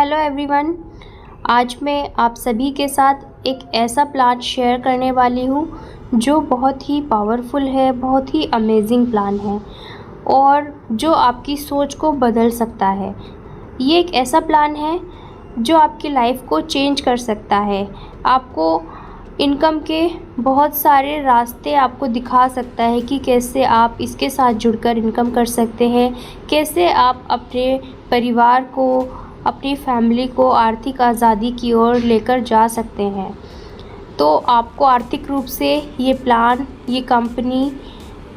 Hello everyone. आज मैं आप सभी के साथ एक ऐसा प्लान शेयर करने वाली हूँ जो बहुत ही पावरफुल है, बहुत ही अमेजिंग प्लान है और जो आपकी सोच को बदल सकता है। ये एक ऐसा प्लान है जो आपकी लाइफ को चेंज कर सकता है। आपको इनकम के बहुत सारे रास्ते आपको दिखा सकता है कि कैसे आप इसके साथ जुड़कर इनकम कर सकते हैं, कैसे आप अपने परिवार को, अपनी फैमिली को आर्थिक आज़ादी की ओर लेकर जा सकते हैं। तो आपको आर्थिक रूप से ये प्लान, ये कंपनी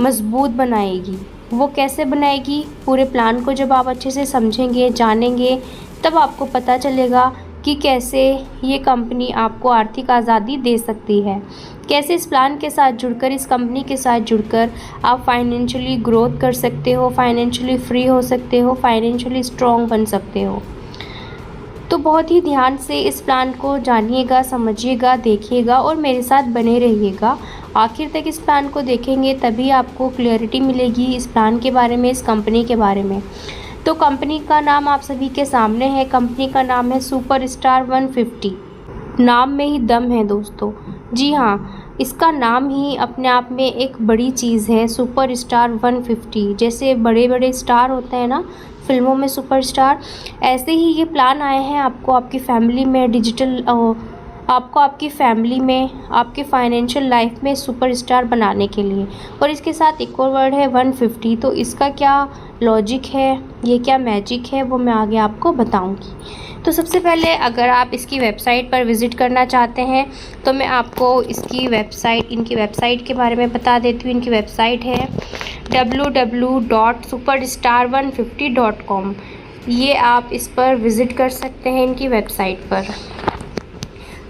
मजबूत बनाएगी। वो कैसे बनाएगी? पूरे प्लान को जब आप अच्छे से समझेंगे, जानेंगे, तब आपको पता चलेगा कि कैसे ये कंपनी आपको आर्थिक आज़ादी दे सकती है। कैसे इस प्लान के साथ जुड़कर, इस कंपनी के साथ जुड़कर आप फाइनेंशियली ग्रोथ कर सकते हो, फाइनेंशियली फ्री हो सकते हो, फाइनेंशियली स्ट्रॉन्ग बन सकते हो। तो बहुत ही ध्यान से इस प्लान को जानिएगा, समझिएगा, देखिएगा और मेरे साथ बने रहिएगा। आखिर तक इस प्लान को देखेंगे तभी आपको क्लियरिटी मिलेगी इस प्लान के बारे में, इस कंपनी के बारे में। तो कंपनी का नाम आप सभी के सामने है। कंपनी का नाम है सुपरस्टार 150। नाम में ही दम है दोस्तों। जी हाँ, इसका नाम ही अपने आप में एक बड़ी चीज़ है, सुपरस्टार 150। जैसे बड़े बड़े स्टार होते हैं ना फिल्मों में सुपरस्टार, ऐसे ही ये प्लान आए हैं आपको आपकी फैमिली में आपको आपकी फैमिली में, आपके फाइनेंशियल लाइफ में सुपरस्टार बनाने के लिए। और इसके साथ एक और वर्ड है 150। तो इसका क्या लॉजिक है, ये क्या मैजिक है, वो मैं आगे आपको बताऊंगी। तो सबसे पहले अगर आप इसकी वेबसाइट पर विज़िट करना चाहते हैं तो मैं आपको इनकी वेबसाइट के बारे में बता देती हूँ। इनकी वेबसाइट है www.superstar150.com। ये आप इस पर विज़िट कर सकते हैं, इनकी वेबसाइट पर।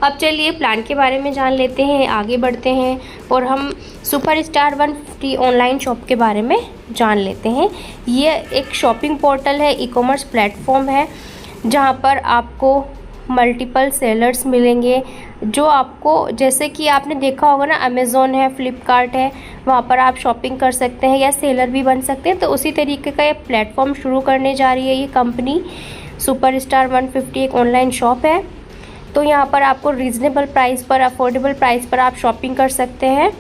अब चलिए प्लान के बारे में जान लेते हैं, आगे बढ़ते हैं और हम सुपरस्टार 150 ऑनलाइन शॉप के बारे में जान लेते हैं। ये एक शॉपिंग पोर्टल है, ई कॉमर्स प्लेटफॉर्म है, जहाँ पर आपको मल्टीपल सेलर्स मिलेंगे जो आपको, जैसे कि आपने देखा होगा ना, अमेज़ॉन है, फ्लिपकार्ट है, वहाँ पर आप शॉपिंग कर सकते हैं या सेलर भी बन सकते हैं। तो उसी तरीके का ये प्लेटफॉर्म शुरू करने जा रही है ये कंपनी। सुपरस्टार 150 एक ऑनलाइन शॉप है। तो यहाँ पर आपको रीज़नेबल प्राइस पर, अफोर्डेबल प्राइस पर आप शॉपिंग कर सकते हैं।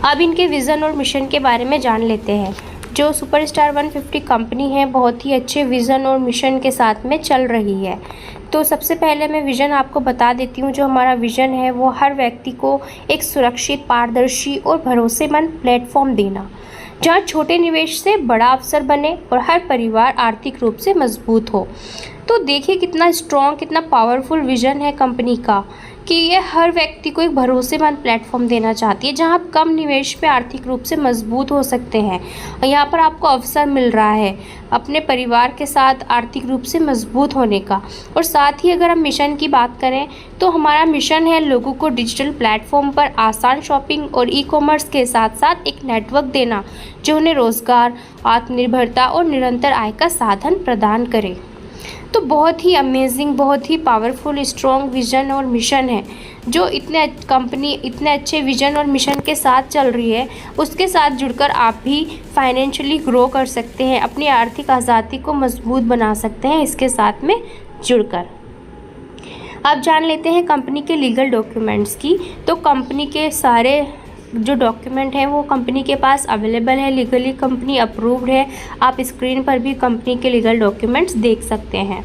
अब इनके विज़न और मिशन के बारे में जान लेते हैं। जो सुपरस्टार 150 कंपनी है बहुत ही अच्छे विज़न और मिशन के साथ में चल रही है। तो सबसे पहले मैं विज़न आपको बता देती हूँ। जो हमारा विज़न है वो हर व्यक्ति को एक सुरक्षित, पारदर्शी और भरोसेमंद प्लेटफॉर्म देना, जहाँ छोटे निवेश से बड़ा अवसर बने और हर परिवार आर्थिक रूप से मजबूत हो। तो देखिए कितना स्ट्रॉन्ग, कितना पावरफुल विज़न है कंपनी का कि ये हर व्यक्ति को एक भरोसेमंद प्लेटफॉर्म देना चाहती है, जहां आप कम निवेश पे आर्थिक रूप से मजबूत हो सकते हैं। और यहाँ पर आपको अवसर मिल रहा है अपने परिवार के साथ आर्थिक रूप से मजबूत होने का। और साथ ही अगर हम मिशन की बात करें तो हमारा मिशन है लोगों को डिजिटल प्लेटफॉर्म पर आसान शॉपिंग और ई कॉमर्स के साथ साथ एक नेटवर्क देना जो उन्हें रोज़गार, आत्मनिर्भरता और निरंतर आय का साधन प्रदान करे। तो बहुत ही अमेजिंग, बहुत ही पावरफुल, स्ट्रॉन्ग विज़न और मिशन है जो कंपनी इतने अच्छे विज़न और मिशन के साथ चल रही है। उसके साथ जुड़कर आप भी फाइनेंशियली ग्रो कर सकते हैं, अपनी आर्थिक आज़ादी को मजबूत बना सकते हैं इसके साथ में जुड़कर। अब जान लेते हैं कंपनी के लीगल डॉक्यूमेंट्स की। तो कंपनी के सारे जो डॉक्यूमेंट हैं वो कंपनी के पास अवेलेबल है, लीगली कंपनी अप्रूव्ड है। आप स्क्रीन पर भी कंपनी के लीगल डॉक्यूमेंट्स देख सकते हैं।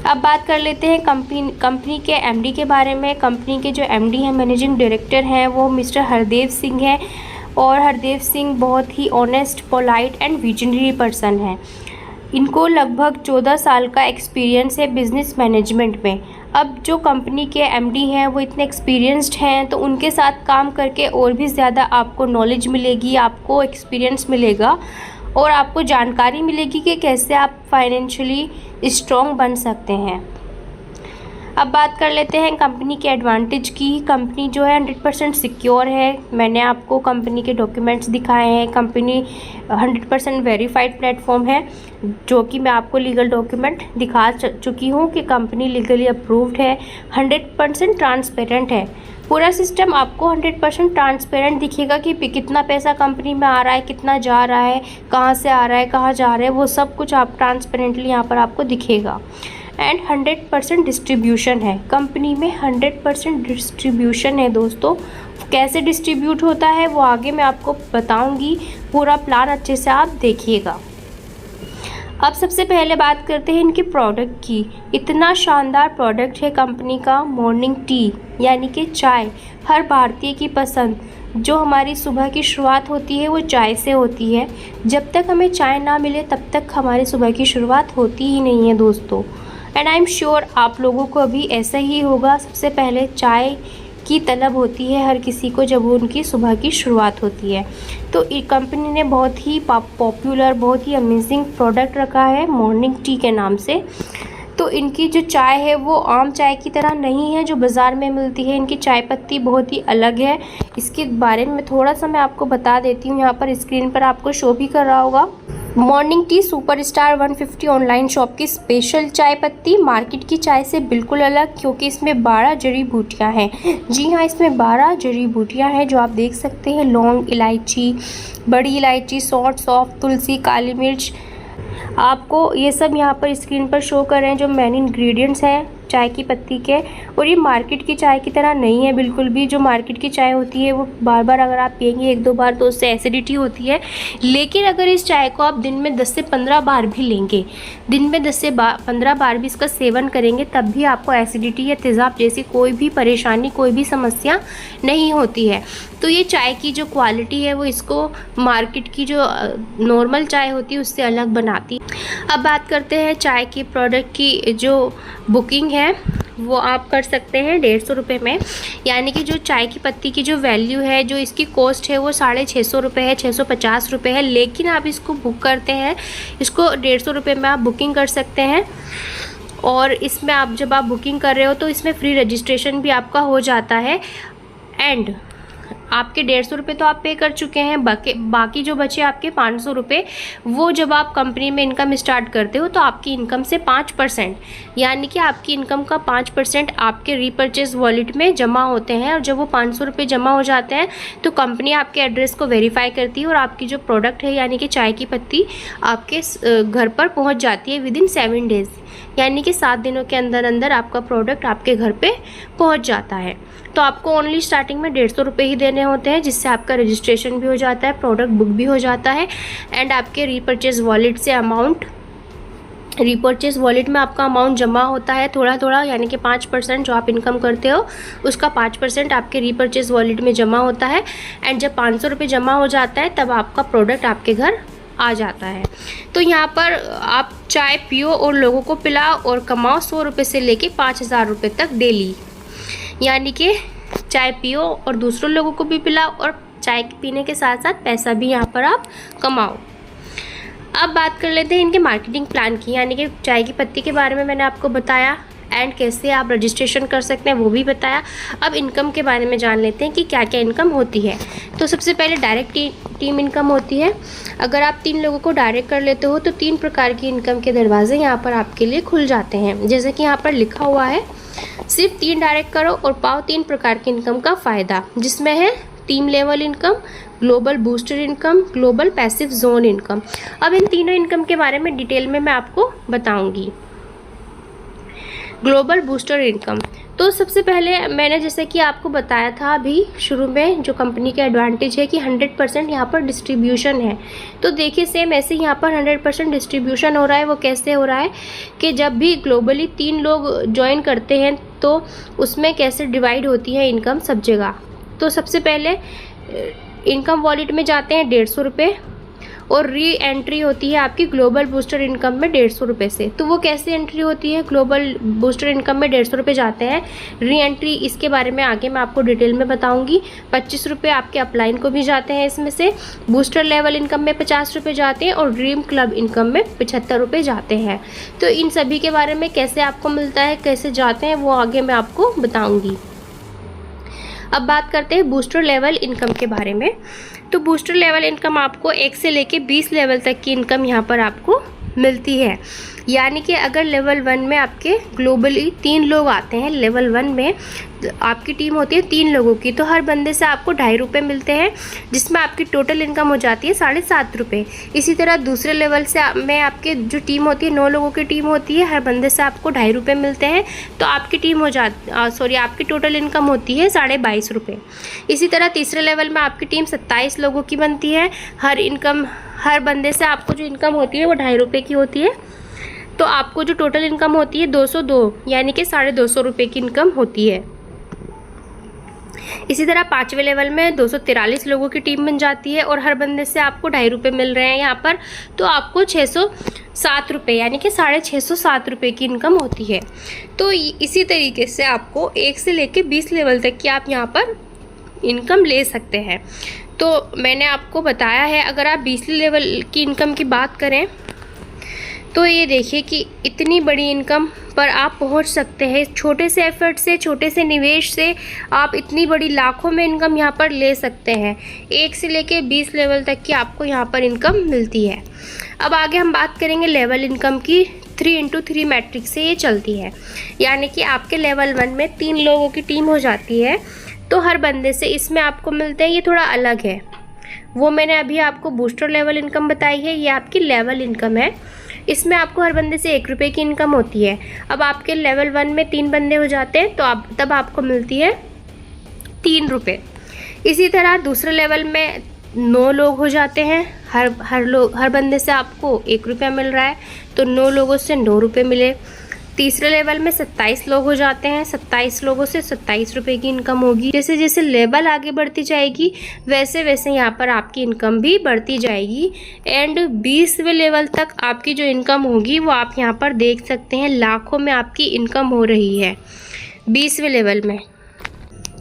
अब बात कर लेते हैं कंपनी के एमडी के बारे में। कंपनी के जो एमडी हैं, मैनेजिंग डायरेक्टर हैं, वो मिस्टर हरदेव सिंह हैं। और हरदेव सिंह बहुत ही honest, polite and visionary person हैं। इनको लगभग 14 साल का एक्सपीरियंस है बिज़नेस मैनेजमेंट में। अब जो कंपनी के एमडी हैं वो इतने एक्सपीरियंस्ड हैं, तो उनके साथ काम करके और भी ज़्यादा आपको नॉलेज मिलेगी, आपको एक्सपीरियंस मिलेगा और आपको जानकारी मिलेगी कि कैसे आप फाइनेंशियली स्ट्रॉन्ग बन सकते हैं। अब बात कर लेते हैं कंपनी के एडवांटेज की। कंपनी जो है 100% सिक्योर है। मैंने आपको कंपनी के डॉक्यूमेंट्स दिखाए हैं। कंपनी 100% वेरीफाइड प्लेटफॉर्म है, जो कि मैं आपको लीगल डॉक्यूमेंट दिखा चुकी हूँ कि कंपनी लीगली अप्रूव्ड है। 100% ट्रांसपेरेंट है। पूरा सिस्टम आपको 100% ट्रांसपेरेंट दिखेगा कि कितना पैसा कंपनी में आ रहा है, कितना जा रहा है, कहाँ से आ रहा है, कहाँ जा रहा है, वो सब कुछ आप ट्रांसपेरेंटली यहाँ पर आपको दिखेगा। एंड 100% डिस्ट्रीब्यूशन है। कंपनी में 100% डिस्ट्रीब्यूशन है दोस्तों। कैसे डिस्ट्रीब्यूट होता है वो आगे मैं आपको बताऊंगी। पूरा प्लान अच्छे से आप देखिएगा। अब सबसे पहले बात करते हैं इनके प्रोडक्ट की। इतना शानदार प्रोडक्ट है कंपनी का मॉर्निंग टी, यानी कि चाय। हर भारतीय की पसंद। जो हमारी सुबह की शुरुआत होती है वो चाय से होती है। जब तक हमें चाय ना मिले तब तक हमारी सुबह की शुरुआत होती ही नहीं है दोस्तों। एंड आई एम श्योर आप लोगों को भी ऐसा ही होगा। सबसे पहले चाय की तलब होती है हर किसी को जब उनकी सुबह की शुरुआत होती है। तो कंपनी ने बहुत ही पॉपुलर, बहुत ही अमेजिंग प्रोडक्ट रखा है मॉर्निंग टी के नाम से। तो इनकी जो चाय है वो आम चाय की तरह नहीं है जो बाज़ार में मिलती है। इनकी चाय पत्ती बहुत ही अलग है। इसके बारे में थोड़ा सा मैं आपको बता देती हूँ। यहाँ पर स्क्रीन पर आपको शो भी कर रहा होगा। Morning tea superstar 150 online shop की स्पेशल चाय पत्ती, मार्केट की चाय से बिल्कुल अलग, क्योंकि इसमें 12 जड़ी बूटियाँ हैं। जी हाँ, इसमें 12 जड़ी बूटियाँ हैं जो आप देख सकते हैं। लौंग, इलायची, बड़ी इलायची, सौंठ, सौंफ, तुलसी, काली मिर्च। आपको ये सब यहाँ पर स्क्रीन पर शो कर रहे हैं जो मेन इंग्रेडिएंट्स हैं चाय की पत्ती के। और ये मार्केट की चाय की तरह नहीं है बिल्कुल भी। जो मार्केट की चाय होती है वो बार बार अगर आप पिएंगे 1-2 बार तो उससे एसिडिटी होती है। लेकिन अगर इस चाय को आप दिन में 10 से 15 बार भी लेंगे, दिन में 10 से 15 बार भी इसका सेवन करेंगे, तब भी आपको एसिडिटी या तेज़ाब जैसी कोई भी परेशानी, कोई भी समस्या नहीं होती है। तो ये चाय की जो क्वालिटी है वो इसको मार्केट की जो नॉर्मल चाय होती है उससे अलग बनाती है। अब बात करते हैं चाय की प्रोडक्ट की जो बुकिंग है वो आप कर सकते हैं 150 रुपये में। यानी कि जो चाय की पत्ती की जो वैल्यू है, जो इसकी कॉस्ट है वो 650 रुपये है, 650 रुपये है। लेकिन आप इसको बुक करते हैं, इसको 150 रुपये में आप बुकिंग कर सकते हैं। और इसमें आप जब आप बुकिंग कर रहे हो तो इसमें फ्री रजिस्ट्रेशन भी आपका हो जाता है। एंड आपके 150 रुपये तो आप पे कर चुके हैं, बाकी जो बचे आपके 500 रुपये, वो जब आप कंपनी में इनकम स्टार्ट करते हो तो आपकी इनकम से 5%, यानी कि आपकी इनकम का 5% आपके रीपर्चेज वॉलेट में जमा होते हैं। और जब वो 500 रुपये जमा हो जाते हैं तो कंपनी आपके एड्रेस को वेरीफाई करती है और आपकी जो प्रोडक्ट है यानी कि चाय की पत्ती आपके घर पर पहुँच जाती है विदिन 7 डेज़, यानी कि 7 दिनों के अंदर अंदर आपका प्रोडक्ट आपके घर पे पहुंच जाता है। तो आपको ओनली स्टार्टिंग में 150 रुपये ही देने होते हैं, जिससे आपका रजिस्ट्रेशन भी हो जाता है, प्रोडक्ट बुक भी हो जाता है। एंड आपके रीपर्चेज वॉलेट से रीपर्चेज वॉलेट में आपका अमाउंट जमा होता है थोड़ा थोड़ा, यानी कि 5% जो आप इनकम करते हो उसका 5% आपके रीपर्चेज वॉलेट में जमा होता है। एंड जब 500 रुपये जमा हो जाता है तब आपका प्रोडक्ट आपके घर आ जाता है। तो यहाँ पर आप चाय पियो और लोगों को पिलाओ और कमाओ 100 रुपये से लेके 5000 रुपये तक डेली। यानी कि चाय पियो और दूसरों लोगों को भी पिलाओ और चाय पीने के साथ साथ पैसा भी यहाँ पर आप कमाओ। अब बात कर लेते हैं इनके मार्केटिंग प्लान की। यानी कि चाय की पत्ती के बारे में मैंने आपको बताया एंड कैसे आप रजिस्ट्रेशन कर सकते हैं वो भी बताया। अब इनकम के बारे में जान लेते हैं कि क्या क्या इनकम होती है। तो सबसे पहले डायरेक्ट टीम इनकम होती है। अगर आप 3 लोगों को डायरेक्ट कर लेते हो तो 3 प्रकार की इनकम के दरवाजे यहाँ पर आपके लिए खुल जाते हैं। जैसे कि यहाँ पर लिखा हुआ है, सिर्फ 3 डायरेक्ट करो और पाओ 3 प्रकार की इनकम का फ़ायदा, जिसमें है team level income, global booster income, global passive zone income. अब इन तीनों इनकम के बारे में डिटेल में मैं आपको बताऊंगी। ग्लोबल बूस्टर इनकम, तो सबसे पहले मैंने जैसे कि आपको बताया था अभी शुरू में, जो कंपनी के एडवांटेज है कि 100% यहाँ पर डिस्ट्रीब्यूशन है। तो देखिए सेम ऐसे यहाँ पर 100% डिस्ट्रीब्यूशन हो रहा है। वो कैसे हो रहा है कि जब भी ग्लोबली 3 लोग ज्वाइन करते हैं तो उसमें कैसे डिवाइड होती है इनकम सब जगह। तो सबसे पहले इनकम वॉलेट में जाते हैं 150 रुपये और री एंट्री होती है आपकी ग्लोबल बूस्टर इनकम में 150 रुपये से। तो वो कैसे एंट्री होती है? ग्लोबल बूस्टर इनकम में 150 रुपये जाते हैं। री एंट्री इसके बारे में आगे मैं आपको डिटेल में बताऊंगी। 25 रुपये आपके अपलाइन को भी जाते हैं इसमें से। बूस्टर लेवल इनकम में 50 रुपये जाते हैं और ड्रीम क्लब इनकम में 75 रुपये जाते हैं। तो इन सभी के बारे में कैसे आपको मिलता है, कैसे जाते हैं, वो आगे मैं आपको बताऊँगी। अब बात करते हैं बूस्टर लेवल इनकम के बारे में। तो बूस्टर लेवल इनकम आपको 1 से लेके 20 लेवल तक की इनकम यहाँ पर आपको मिलती है। यानी कि अगर लेवल 1 में आपके ग्लोबली 3 लोग आते हैं, लेवल 1 में आपकी टीम होती है 3 लोगों की, तो हर बंदे से आपको 2.5 रुपये मिलते हैं, जिसमें आपकी टोटल इनकम हो जाती है 7.5 रुपये। इसी तरह दूसरे लेवल से में आपके जो टीम होती है 9 लोगों की टीम होती है, हर बंदे से आपको 2.5 रुपये मिलते हैं, तो आपकी टीम हो आपकी टोटल इनकम होती है 22.5 रुपये। इसी तरह तीसरे लेवल में आपकी टीम 27 लोगों की बनती है, हर बंदे से आपको जो इनकम होती है वो 2.5 रुपये की होती है, तो आपको जो टोटल इनकम होती है 202 यानी कि 250 रुपये की इनकम होती है। इसी तरह 5वें लेवल में 243 लोगों की टीम बन जाती है और हर बंदे से आपको 2.5 रुपये मिल रहे हैं यहाँ पर, तो आपको 607 रुपये यानी कि 607 रुपये की इनकम होती है। तो इसी तरीके से आपको 1 से लेकर 20 लेवल तक की आप यहाँ पर इनकम ले सकते हैं। तो मैंने आपको बताया है, अगर आप 20 लेवल की इनकम की बात करें तो ये देखिए कि इतनी बड़ी इनकम पर आप पहुंच सकते हैं। छोटे से एफर्ट से, छोटे से निवेश से आप इतनी बड़ी लाखों में इनकम यहाँ पर ले सकते हैं। 1 से लेके 20 लेवल तक की आपको यहाँ पर इनकम मिलती है। अब आगे हम बात करेंगे लेवल इनकम की। 3x3 मैट्रिक्स से ये चलती है, यानी कि आपके लेवल 1 में 3 लोगों की टीम हो जाती है, तो हर बंदे से इसमें आपको मिलते हैं, ये थोड़ा अलग है। वो मैंने अभी आपको बूस्टर लेवल इनकम बताई है, ये आपकी लेवल इनकम है। इसमें आपको हर बंदे से 1 रुपये की इनकम होती है। अब आपके लेवल 1 में 3 बंदे हो जाते हैं, तो तब आपको मिलती है 3 रुपये। इसी तरह दूसरे लेवल में 9 लोग हो जाते हैं, हर बंदे से आपको 1 रुपया मिल रहा है, तो 9 लोगों से 9 रुपये मिले। तीसरे लेवल में 27 लोग हो जाते हैं, 27 लोगों से 27 रुपये की इनकम होगी। जैसे जैसे लेवल आगे बढ़ती जाएगी वैसे वैसे यहाँ पर आपकी इनकम भी बढ़ती जाएगी। एंड 20वें लेवल तक आपकी जो इनकम होगी वो आप यहाँ पर देख सकते हैं, लाखों में आपकी इनकम हो रही है 20वें लेवल में।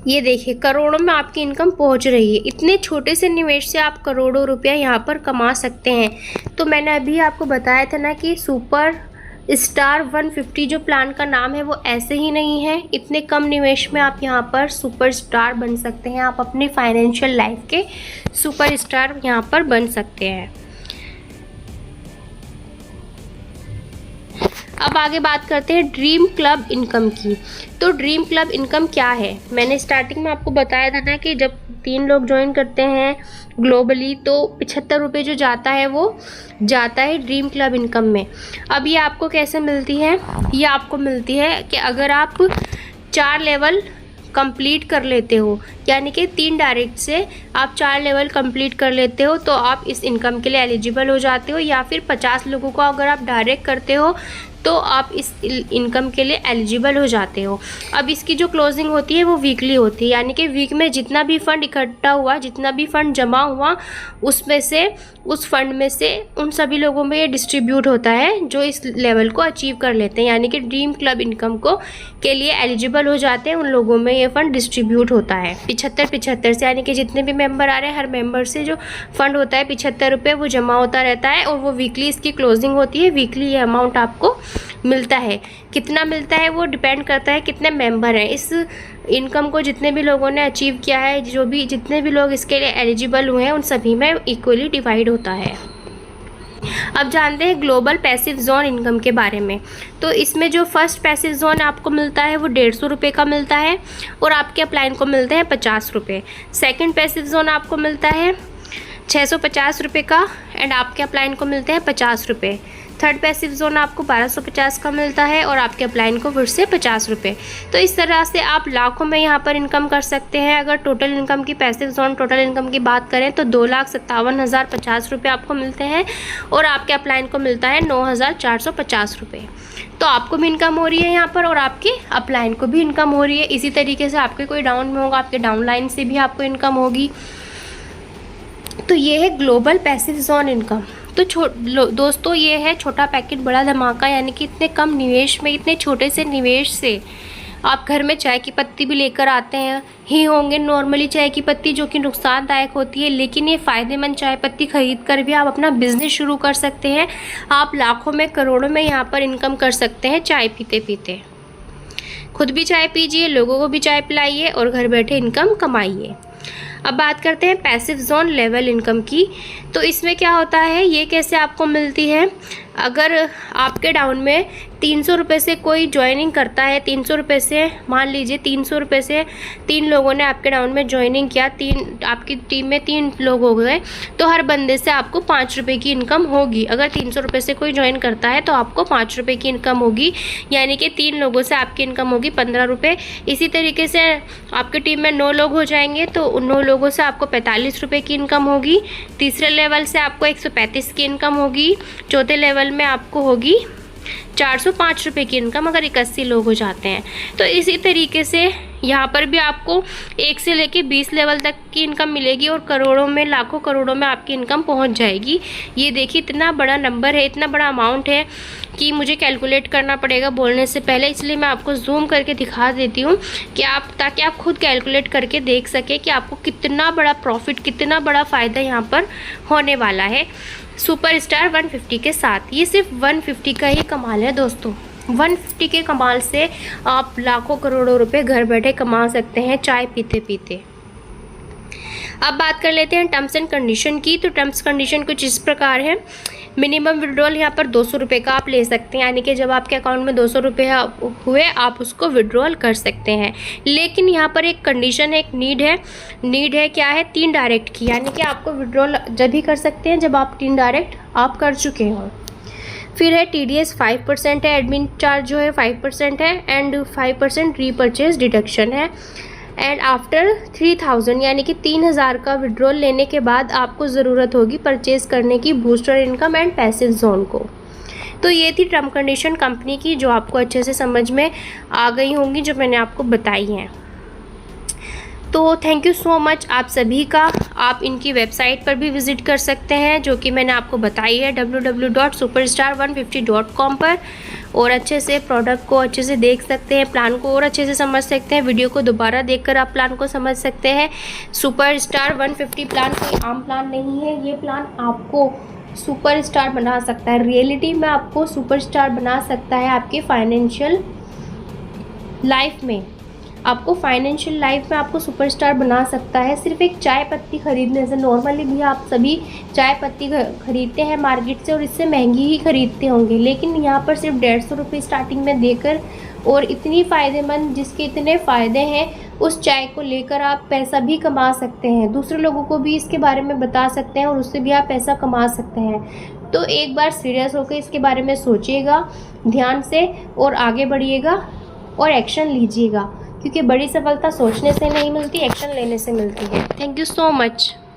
ये देखिए करोड़ों में आपकी इनकम पहुंच रही है। इतने छोटे से निवेश से आप करोड़ों रुपया यहाँ पर कमा सकते हैं। तो मैंने अभी आपको बताया था ना कि सुपर स्टार 150 जो प्लान का नाम है वो ऐसे ही नहीं है। इतने कम निवेश में आप यहाँ पर सुपर स्टार बन सकते हैं, आप अपनी फाइनेंशियल लाइफ के सुपर स्टार यहाँ पर बन सकते हैं। अब आगे बात करते हैं ड्रीम क्लब इनकम की। तो ड्रीम क्लब इनकम क्या है? मैंने स्टार्टिंग में आपको बताया था ना कि जब 3 लोग ज्वाइन करते हैं ग्लोबली तो 75 रुपये जो जाता है वो जाता है ड्रीम क्लब इनकम में। अब ये आपको कैसे मिलती है? ये आपको मिलती है कि अगर आप 4 लेवल कंप्लीट कर लेते हो, यानी कि 3 डायरेक्ट से आप 4 लेवल कंप्लीट कर लेते हो, तो आप इस इनकम के लिए एलिजिबल हो जाते हो। या फिर 50 लोगों को अगर आप डायरेक्ट करते हो तो आप इस इनकम के लिए एलिजिबल हो जाते हो। अब इसकी जो क्लोजिंग होती है वो वीकली होती है, यानी कि वीक में जितना भी फंड इकट्ठा हुआ, जितना भी फंड जमा हुआ, उसमें से उस फंड में से उन सभी लोगों में ये डिस्ट्रीब्यूट होता है जो इस लेवल को अचीव कर लेते हैं, यानी कि ड्रीम क्लब इनकम को के लिए एलिजिबल हो जाते हैं। उन लोगों में ये फंड डिस्ट्रीब्यूट होता है 75 से, यानी कि जितने भी मेंबर आ रहे हैं हर मेंबर से जो फंड होता है 75 रुपये वो जमा होता रहता है और वो वीकली इसकी क्लोजिंग होती है। वीकली ये अमाउंट आपको मिलता है। कितना मिलता है वो डिपेंड करता है कितने मेंबर हैं। इस इनकम को जितने भी लोगों ने अचीव किया है, जितने भी लोग इसके लिए एलिजिबल हुए हैं, उन सभी में इक्वली डिवाइड होता है। अब जानते हैं ग्लोबल पैसिव जोन इनकम के बारे में। तो इसमें जो फर्स्ट पैसिव जोन आपको मिलता है वो 150 रुपये का मिलता है और आपके अपलाइन को मिलते हैं 50 रुपये। सेकेंड पैसिव जोन आपको मिलता है 650 रुपये का एंड आपके अपलाइन को मिलते हैं 50 रुपये। थर्ड पैसिव जोन आपको 1250 का मिलता है और आपके अपलाइन को फिर से 50 रुपये। तो इस तरह से आप लाखों में यहाँ पर इनकम कर सकते हैं। अगर टोटल इनकम की पैसिव जोन टोटल इनकम की बात करें तो 2,57,050 रुपये आपको मिलते हैं और आपके अपलाइन को मिलता है 9,450 रुपये। तो आपको भी इनकम हो रही है यहाँ पर और आपके अपलाइन को भी इनकम हो रही है। इसी तरीके से आपके कोई डाउन में होगा, आपके डाउन लाइन से भी आपको इनकम होगी। तो ये है ग्लोबल पैसिव जोन इनकम। तो दोस्तों ये है छोटा पैकेट बड़ा धमाका, यानी कि इतने कम निवेश में, इतने छोटे से निवेश से आप घर में चाय की पत्ती भी लेकर आते हैं ही होंगे, नॉर्मली चाय की पत्ती जो कि नुकसानदायक होती है, लेकिन ये फ़ायदेमंद चाय पत्ती खरीद कर भी आप अपना बिजनेस शुरू कर सकते हैं। आप लाखों में करोड़ों में यहाँ पर इनकम कर सकते हैं चाय पीते पीते। खुद भी चाय पीजिए, लोगों को भी चाय पिलाइए और घर बैठे इनकम कमाइए। अब बात करते हैं पैसिव जोन लेवल इनकम की। तो इसमें क्या होता है, ये कैसे आपको मिलती है। अगर आपके डाउन में 300 रुपये से कोई ज्वाइनिंग करता है, 300 रुपये से, मान लीजिए 300 रुपये से 3 लोगों ने आपके डाउन में ज्वाइनिंग किया, आपकी टीम में 3 लोग हो गए, तो हर बंदे से आपको 5 रुपये की इनकम होगी। अगर 300 रुपये से कोई ज्वाइन करता है तो आपको 5 रुपये की इनकम होगी, यानी कि 3 लोगों से आपकी इनकम होगी 15 रुपये। इसी तरीके से आपकी टीम में 9 लोग हो जाएंगे तो उन 9 लोगों से आपको 45 रुपये की इनकम होगी। तीसरे लेवल से आपको 135 की इनकम होगी। चौथे लेवल में आपको होगी 405 रुपये की इनकम, अगर 81 लोग हो जाते हैं। तो इसी तरीके से यहाँ पर भी आपको 1 से लेके 20 लेवल तक की इनकम मिलेगी और करोड़ों में, लाखों करोड़ों में आपकी इनकम पहुँच जाएगी। ये देखिए इतना बड़ा नंबर है, इतना बड़ा अमाउंट है कि मुझे कैलकुलेट करना पड़ेगा बोलने से पहले, इसलिए मैं आपको जूम करके दिखा देती हूँ कि ताकि आप खुद कैलकुलेट करके देख सकें कि आपको कितना बड़ा प्रॉफिट, कितना बड़ा फ़ायदा यहाँ पर होने वाला है सुपर स्टार 150 के साथ। ये सिर्फ 150 का ही कमाल है दोस्तों। 150 के कमाल से आप लाखों करोड़ों रुपए घर बैठे कमा सकते हैं चाय पीते पीते। अब बात कर लेते हैं टर्म्स एंड कंडीशन की। तो टर्म्स कंडीशन कुछ इस प्रकार है। मिनिमम विड्रॉल यहाँ पर 200 रुपये का आप ले सकते हैं, यानी कि जब आपके अकाउंट में 200 रुपये हुए आप उसको विड्रॉल कर सकते हैं। लेकिन यहाँ पर एक कंडीशन है, एक नीड है क्या है, 3 डायरेक्ट की, यानी कि आपको विड्रॉल जब भी कर सकते हैं जब आप 3 डायरेक्ट आप कर चुके हों। फिर है TDS 5% है, एडमिन चार्ज जो है 5% है एंड 5% रीपरचेज डिडक्शन है। एंड आफ्टर 3000 यानी कि 3000 का विड्रॉल लेने के बाद आपको ज़रूरत होगी परचेज़ करने की booster income and passive zone को। तो ये थी टर्म कंडीशन कंपनी की, जो आपको अच्छे से समझ में आ गई होंगी, जो मैंने आपको बताई हैं। तो थैंक यू सो मच आप सभी का। आप इनकी वेबसाइट पर भी विज़िट कर सकते हैं जो कि मैंने आपको बताई है www.superstar150.com पर, और अच्छे से प्रोडक्ट को अच्छे से देख सकते हैं, प्लान को और अच्छे से समझ सकते हैं। वीडियो को दोबारा देखकर आप प्लान को समझ सकते हैं। सुपर स्टार 150 प्लान कोई आम प्लान नहीं है, ये प्लान आपको सुपर स्टार बना सकता है, रियलिटी में आपको सुपर स्टार बना सकता है। आपके फाइनेंशियल लाइफ में, आपको फाइनेंशियल लाइफ में आपको सुपरस्टार बना सकता है सिर्फ एक चाय पत्ती खरीदने से। नॉर्मली भी आप सभी चाय पत्ती खरीदते हैं मार्केट से और इससे महंगी ही खरीदते होंगे, लेकिन यहाँ पर सिर्फ 150 रुपये स्टार्टिंग में देकर और इतनी फ़ायदेमंद, जिसके इतने फ़ायदे हैं, उस चाय को लेकर आप पैसा भी कमा सकते हैं। दूसरे लोगों को भी इसके बारे में बता सकते हैं और उससे भी आप पैसा कमा सकते हैं। तो एक बार सीरियस होकर इसके बारे में सोचिएगा ध्यान से और आगे बढ़िएगा और एक्शन लीजिएगा, क्योंकि बड़ी सफलता सोचने से नहीं मिलती, एक्शन लेने से मिलती है। Thank you so much.